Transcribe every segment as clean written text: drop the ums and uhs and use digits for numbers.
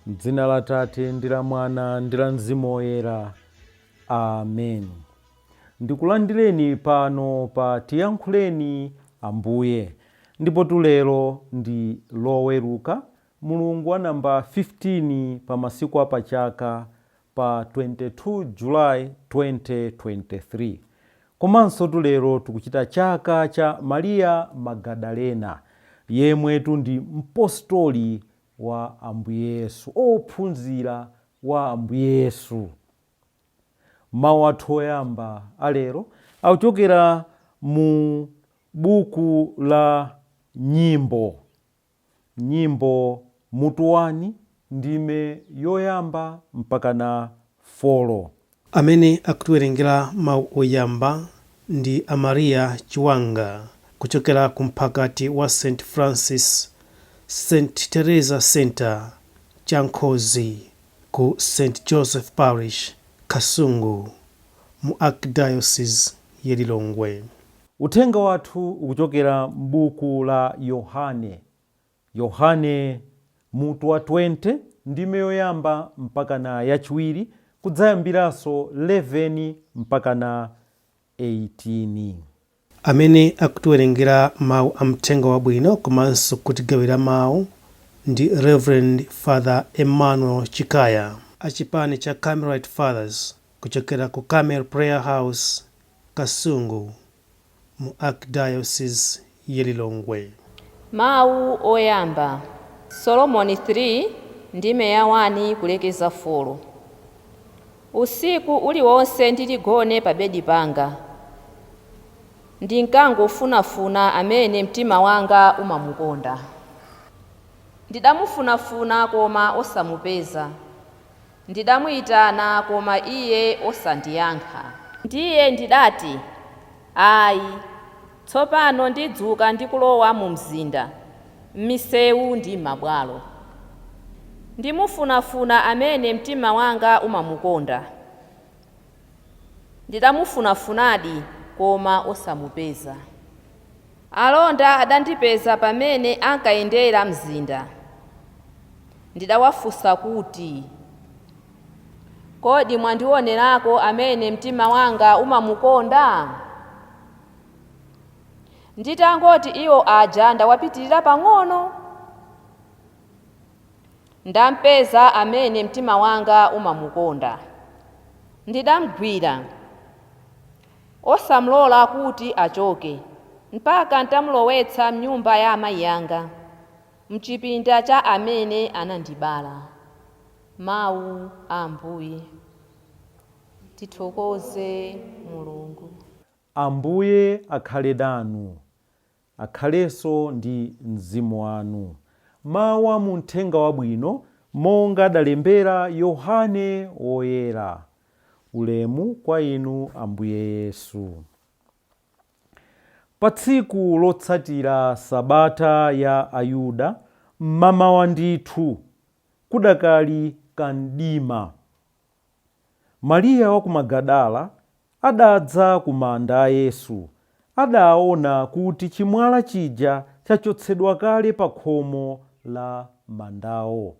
M'dzina la Tate ndi la Mwana ndi la Mzimu Woyera. Amen. Ndikulandireni pano pa Tiyankhuleni Ambuye, ndipo lero ndi Loweruka, Mulungu wa namba 15 pa masiku a Pachaka pa 22 July 2023. Komanso lero tikuchita chaka cha Maria Magdalena, yemwetu ndi mpostoli wa Ambuye Yesu, ophunzira wa Ambuye Yesu. Mawu athu oyamba alero akuchokera mu buku la nyimbo mutu 1 ndime yoyamba mpaka na 4. Amene akutiwerengera mawu oyamba ndi Amaria Chiwanga kuchokera ku mphakati wa St. Francis St. Teresa Center Chankhozi ku St. Joseph Parish Kasungu mu Archdiocese ya Lilongwe. Uthenga wathu ukuchokera m'buku la Yohane mutu wa 20 ndime yoyamba mpaka na yachiwiri, kudzayambiranso 11 mpaka na 18. Amene akutiwerengera mawu amthenga wabwino komanso kutigawira mawu ndi Reverend Father Emmanuel Chikaya, achipani cha Carmelite Fathers kuchokera ku Carmel Prayer House Kasungu mu Archdiocese ya Lilongwe. Mawu oyamba, Solomoni 3 ndime ya 1 kulekeza 4. Usiku uliwonse ndiligone pa bedi panga, ndinkangofunafuna amene mtima wanga umamukonda. Ndidamufunafuna koma osamupeza, ndidamuyitana koma iye osandiyankha. Ndiye ndidati, ayi, tsopano ndidzuka ndikulowa mu mzinda, m'misewu ndi m'mabwalo. Ndimufunafuna amene mtima wanga umamukonda. Ndidamufunafunadi koma osamupeza. Alonda adandipeza pamene ankayendera mzinda. Ndidawafunsa kuti, kodi mwandionerako amene mtima wanga umamukonda? Nditangoti iwo aja ndawapitirira pang'ono. Ndampeza amene mtima wanga umamukonda. Ndidamugwira, osamlola kuti achoke, mpaka ntamulowetsa m'nyumba ya amayi anga, mchipinda cha amene anandibala. Mawu a Ambuye. Tithokoze Mulungu. Ambuye akhale nanu, akhalenso ndi mzimu wanu. Mawu a mu Uthenga Wabwino monga adalembera Yohane Woyera. Ulemu kwa inu Ambuye Yesu. Pa tsiku lotsatira Sabata ya Ayuda, mmamawa ndithu kudakali kamdima, Mariya wa ku Magadala adadza ku manda a Yesu. Adaona kuti chimwala chija chachotsedwa kale pa khomo la mandawo.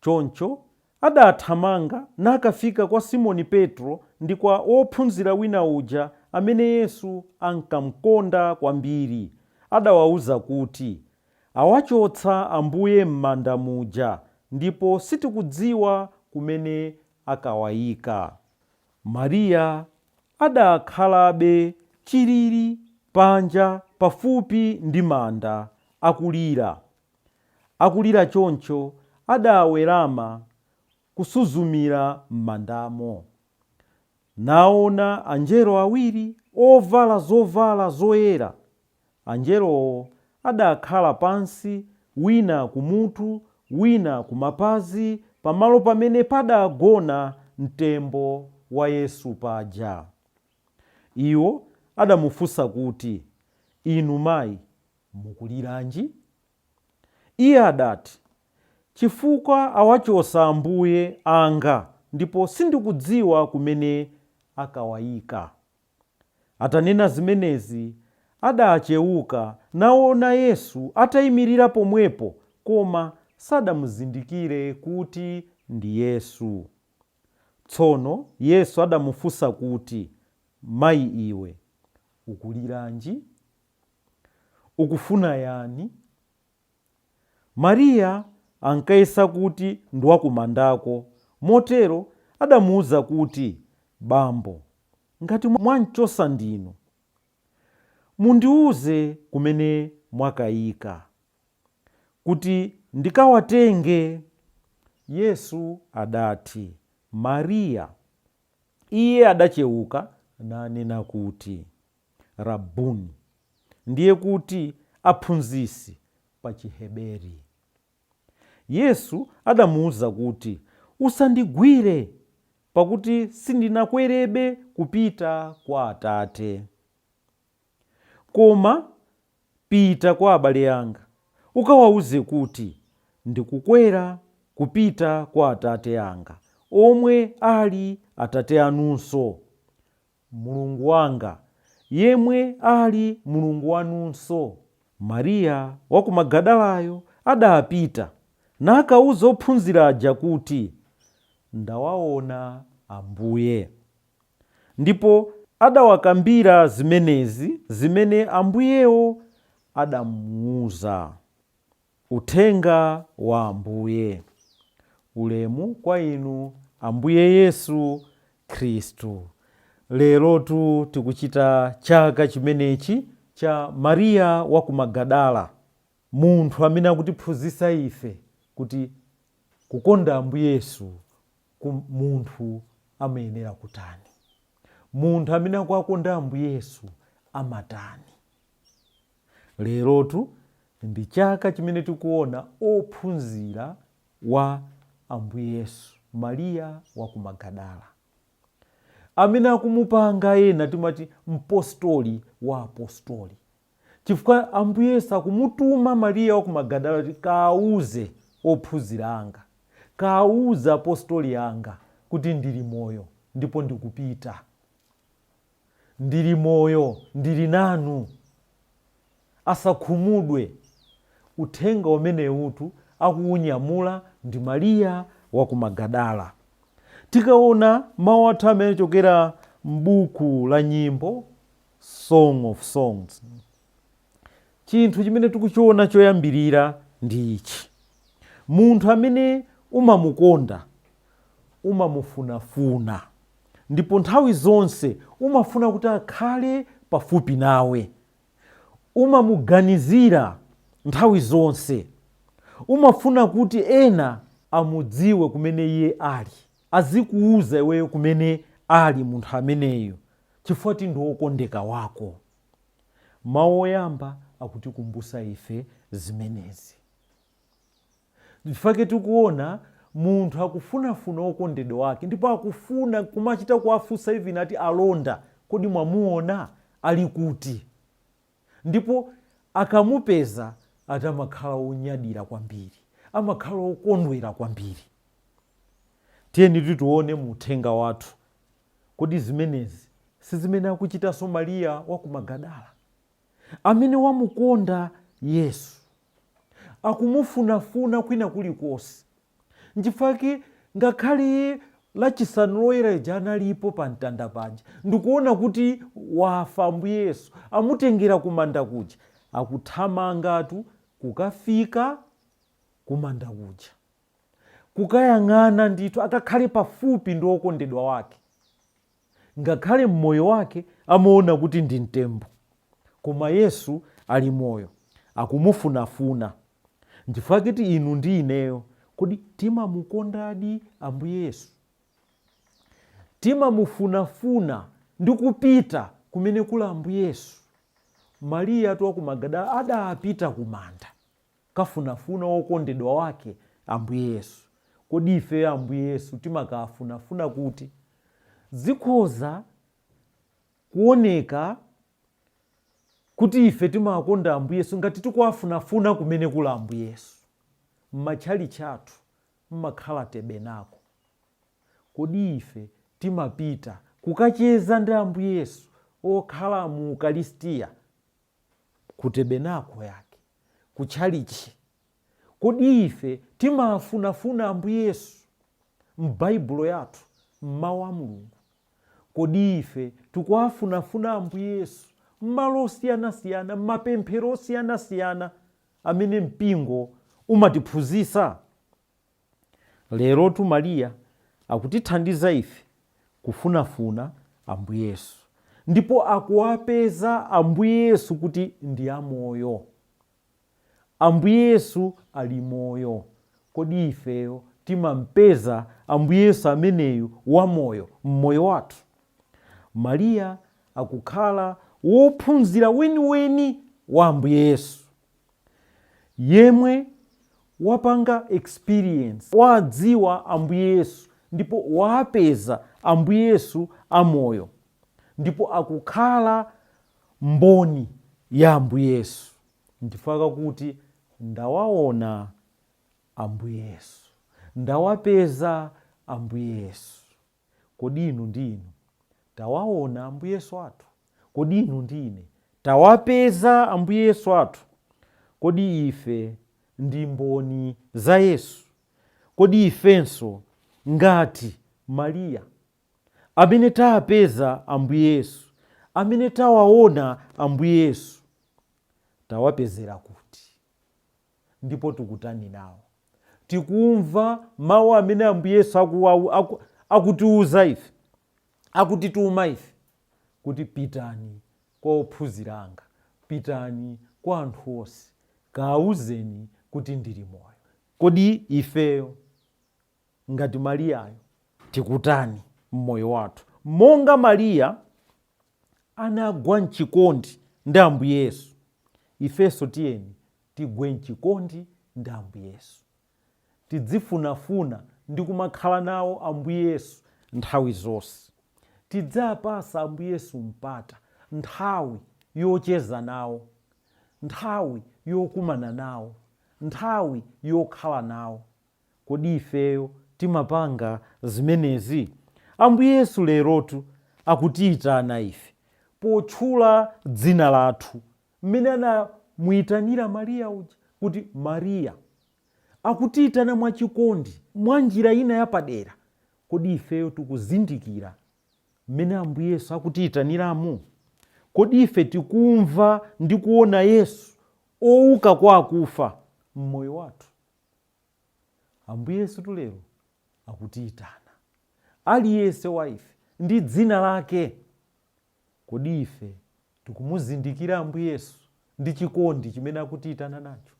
Choncho adathamanga nakafika kwa Simoni Petro ndi kwa ophunzira wina uja amene Yesu ankamukonda kwambiri. Adawawuza kuti awachotsa Ambuye m'manda muja, ndipo sitikudziwa kumene akawayika. Mariya adakhalabe chilili panja pafupi ndi manda akulira choncho adawerama kusuzumira m'mandamo. Naona angelo awiri ovala zovala zoyera. Angelowo adakhala pansi, wina kumutu wina kumapazi, pamalo pamene padagona mtembo wa Yesu paja. Iwo adamufunsa kuti, inu mayi, mukuliranji? Iye adati, chifukwa awachotsa Ambuye anga, ndipo sindikudziwa kumene akawayika. Atanena zimenezi, adachewuka naona Yesu atayimirira pomwepo, koma sadamuzindikire kuti ndi Yesu. Tsono Yesu adamufunsa kuti, mayi iwe, ukuliranji? Ukufuna yani? Mariya ankayesa kuti ndiwakumandako, motero adamuwuza kuti, bambo, ngati mwanchosa ndinu, mundiwuze kumene mwakayika, kuti ndikawatenge. Yesu adati, Mariya. Iye adachewuka nanena kuti, Rabuni, ndiye kuti aphunzisi pa Chiheberi. Yesu adamuwuza kuti, usandigwire, pakuti sindinakwerebe kupita kwa Atate. Koma pita kwa abale anga, ukawawuze kuti ndikukwera kupita kwa Atate anga, omwe ali Atate anunso, Mulungu wanga, yemwe ali Mulungu wanunso. Mariya wa ku Magadalayo adapita nakawuza ophunzira aja kuti, ndawaona Ambuye. Ndipo adawakambira zimenezi zimene Ambuyewo adamuwuza. Uthenga wa Ambuye. Ulemu kwa inu Ambuye Yesu Khristu. Lerotu tikuchita chaka chimenechi cha Mariya wa ku Magadala, munthu amene akutiphunzitsa ife kuti kukonda Ambuye Yesu munthu amayenera kutani, munthu amene akukonda Ambuye Yesu amatani. Lerotu ndi chaka chimene tikuona ophunzira wa Ambuye Yesu, Mariya wa ku Magadala, amene akumupanga ena timati mpostoli wa apostoli, chifukwa Ambuye Yesu akumutuma Mariya wa ku Magadala kuti kawuze ophunzira anga, kawuze apostoli anga kuti ndili moyo ndipo ndikupita, ndili moyo, ndili nanu, asakhumudwe. Uthenga umenewutu akuunyamula ndi Mariya wa ku Magadala. Tikaona mawu athu amene chokera m'buku la nyimbo, Song of Songs, chinthu chimene tikuchiona choyambirira ndi ichi: munthu amene umamukonda umamufunafuna, ndipo nthawi zonse umafuna kuti akhale pafupi nawe, umamuganizira nthawi zonse, umafuna kuti ena amudziwe kumene iye ali, azikuuza iweyo kumene ali munthu ameneyo, chifukwa ti ndi wokondeka wako. Mawu oyamba akutikumbusa ife zimenezi. Chifukwa tikuona munthu akufunafuna okondedwa wake, ndipo akufuna kumachita kuwafunsa even ati alonda, kodi mwamuona ali kuti? Ndipo akamupeza atamakhala onyadira kwambiri, amakhala okondwera kwambiri. Tiyeni tituone mu uthenga wathu, kodi zimenezi sizimene akuchitanso Mariya wa ku Magadala, amene wamukonda Yesu, akumufunafuna kwina kulikonse. Nchifukwa ngakhale lachisanu loyera ija analipo pa mtanda paja, ndikuona kuti wafa Ambuye Yesu, amutengera kumanda kuja, akuthamangatu kukafika kumanda kuja, kukayang'ana ndithu, akakhale pafupi ndi okondedwa wake. Ngakhale mmoyo wake amaona kuti ndi mtembo, koma Yesu ali moyo, akumufunafuna. Nchifukwa kuti inu ndi ineyo, kodi timamukondadi Ambuye Yesu? Timamufunafuna ndi kupita kumene kula Ambuye Yesu? Mariya wa ku Magadala adapita kumanda kafunafuna okondedwa wake Ambuye Yesu. Kodi ife Ambuye Yesu timakafunafuna kuti? Zikhoza kuoneka kuti ife timakonda Ambuye Yesu ngati tikuwafunafuna kumene kula Ambuye Yesu. M'matchali chathu mmakhala tebenako. Kodi ife timapita kukacheza ndi Ambuye Yesu okhala mu Ukaristiya, ku tebenako yake, ku tchalichi, kodi ife timafunafuna Ambuye Yesu m'baibulo yathu, m'mawu a Mulungu? Kodi ife tikuwafunafuna Ambuye Yesu m'malo osiyanasiyana, m'mapemphero osiyanasiyana amene mpingo umatiphunzitsa? Lerotu Mariya akutithandiza ife kufunafuna Ambuye Yesu, ndipo akuwapeza Ambuye Yesu kuti ndi amoyo. Ambuye Yesu ali moyo. Kodi ifeyo timampeza Ambuye Yesu ameneyu wamoyo m'moyo wathu? Mariya akukhala wophunzira weniweni wa Ambuye Yesu, yemwe wapanga experience, wadziwa Ambuye Yesu ndipo wapeza Ambuye Yesu amoyo, ndipo akukhala mboni ya Ambuye Yesu. Ndifaka kuti ndawaona Ambuye Yesu, ndawapeza Ambuye Yesu. Kodi inu ndi inu tawaona Ambuye Yesu athu? Kodi inu ndi ine tawapeza Ambuye Yesu athu? Kodi ife ndi mboni za Yesu? Kodi ifenso ngati Mariya amene tawapeza Ambuye Yesu, amene tawaona Ambuye Yesu, tawapezera kuti? Ndipo tikutani nawo? Tikumva mawu amene Ambuye Yesu akutiuza ife, akutituma ife kuti pitani kwa ophunzira anga, pitani kwa anthu onse, kaawuzeni kuti ndili moyo. Kodi ifeyo ngati Mariyayo tikutani m'moyo wathu? Monga Mariya anagwa mchikondi ndi Ambuye Yesu, ifenso tiyeni tigwe mchikondi ndi Ambuye Yesu, tidzifunafuna ndi kumakhala nawo Ambuye Yesu nthawi zonse. Tidzapasa Ambuye Yesu mpata, nthawi yocheza nawo, nthawi yokumana nawo, nthawi yokhala nawo. Kodi ifeyo timapanga zimenezi? Ambuye Yesu lerotu akutiyitana ife potchula dzina lathu, mmene anamuyitanira Mariya uja kuti Mariya. Akutiyitana mwachikondi, mwa njira ina yapadera. Kodi ifeyo tikuzindikira mmene Ambuye Yesu akutiyitaniramu? Kodi ife tikumva ndi kuona Yesu ouka kwa akufa m'moyo wathu? Ambuye Yesu tulero akutiyitana, aliyense wa ife ndi dzina lake. Kodi ife tikumuzindikira Ambuye Yesu ndi chikondi chimene akutiyitana nacho,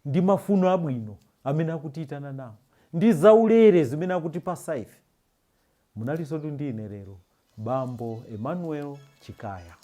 ndi mafuno abwino amene akutiyitana nawo, ndi zaulere zimene akutipasa ife? Munaliso ndine lero Bambo Emmanuel Chikaya.